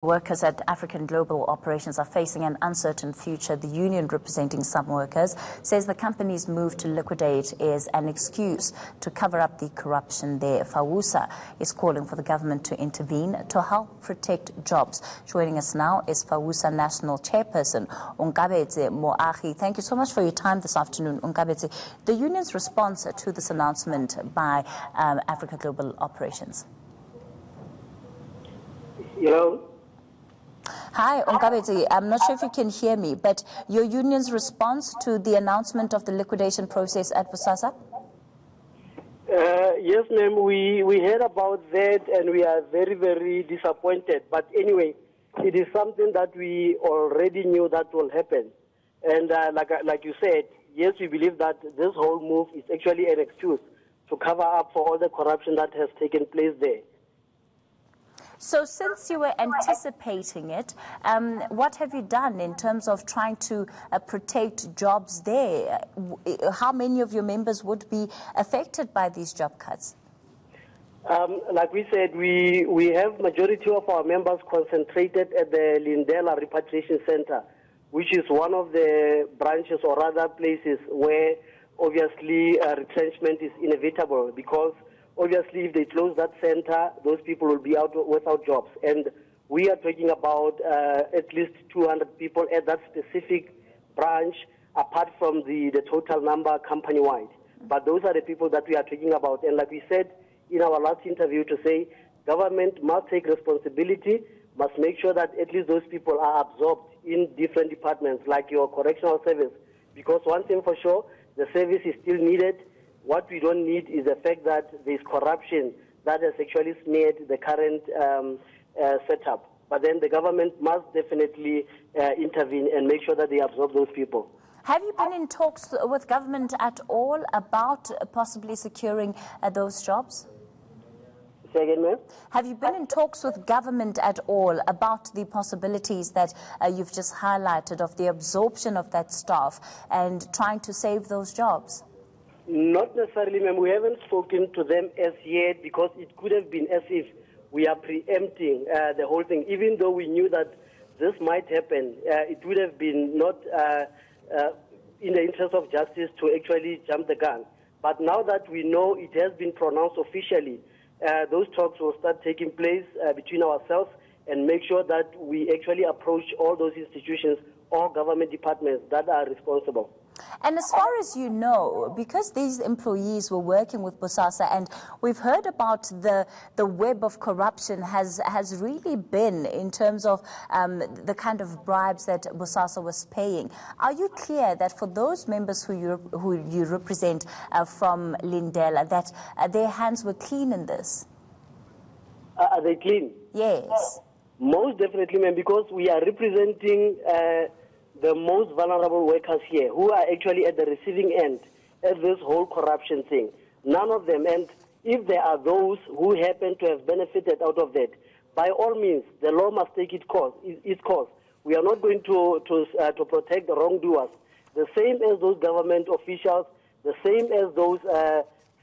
Workers at African Global Operations are facing an uncertain future. The union representing some workers says the company's move to liquidate is an excuse to cover up the corruption there. Bosasa is calling for the government to intervene to help protect jobs. Joining us now is Bosasa National Chairperson, Onkabetse Moagi. Thank you so much for your time this afternoon, Onkabetse. The union's response to this announcement by Africa Global Operations. Hi, Onkabetse. I'm not sure if you can hear me, but your union's response to the announcement of the liquidation process at Bosasa? Yes, ma'am. We heard about that and we are very, very disappointed. But anyway, it is something that we already knew that will happen. And like you said, yes, we believe that this whole move is actually an excuse to cover up for all the corruption that has taken place there. So since you were anticipating it, what have you done in terms of trying to protect jobs there? How many of your members would be affected by these job cuts? Like we said, we have majority of our members concentrated at the Lindela Repatriation Center, which is one of the branches or other places where obviously retrenchment is inevitable, because obviously, if they close that center, those people will be out without jobs. And we are talking about at least 200 people at that specific branch, apart from the total number company-wide. But those are the people that we are talking about. And like we said in our last interview, to say government must take responsibility, must make sure that at least those people are absorbed in different departments, like your correctional service. Because one thing for sure, the service is still needed. What we don't need is the fact that there's corruption that has actually smeared the current setup. But then the government must definitely intervene and make sure that they absorb those people. Have you been in talks with government at all about possibly securing those jobs? Say again, ma'am? Have you been in talks with government at all about the possibilities that you've just highlighted of the absorption of that staff and trying to save those jobs? Not necessarily, ma'am. We haven't spoken to them as yet, because it could have been as if we are preempting the whole thing. Even though we knew that this might happen, it would have been not in the interest of justice to actually jump the gun. But now that we know it has been pronounced officially, those talks will start taking place between ourselves and make sure that we actually approach all those institutions or government departments that are responsible. And as far as you know, because these employees were working with Bosasa, and we've heard about the web of corruption has really been in terms of the kind of bribes that Bosasa was paying. Are you clear that for those members who you represent from Lindela, that their hands were clean in this? Are they clean? Yes. Most definitely, ma'am, because we are representing the most vulnerable workers here, who are actually at the receiving end of this whole corruption thing. None of them, and if there are those who happen to have benefited out of that, by all means, the law must take its course. We are not going to protect the wrongdoers. The same as those government officials, the same as those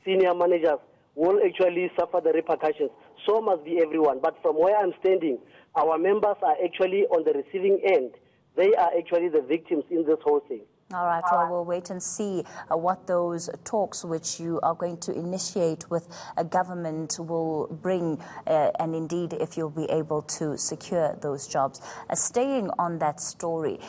senior managers will actually suffer the repercussions. So must be everyone. But from where I'm standing, our members are actually on the receiving end. They are actually the victims in this whole thing. All right, well, we'll wait and see what those talks which you are going to initiate with a government will bring, and indeed if you'll be able to secure those jobs. Staying on that story,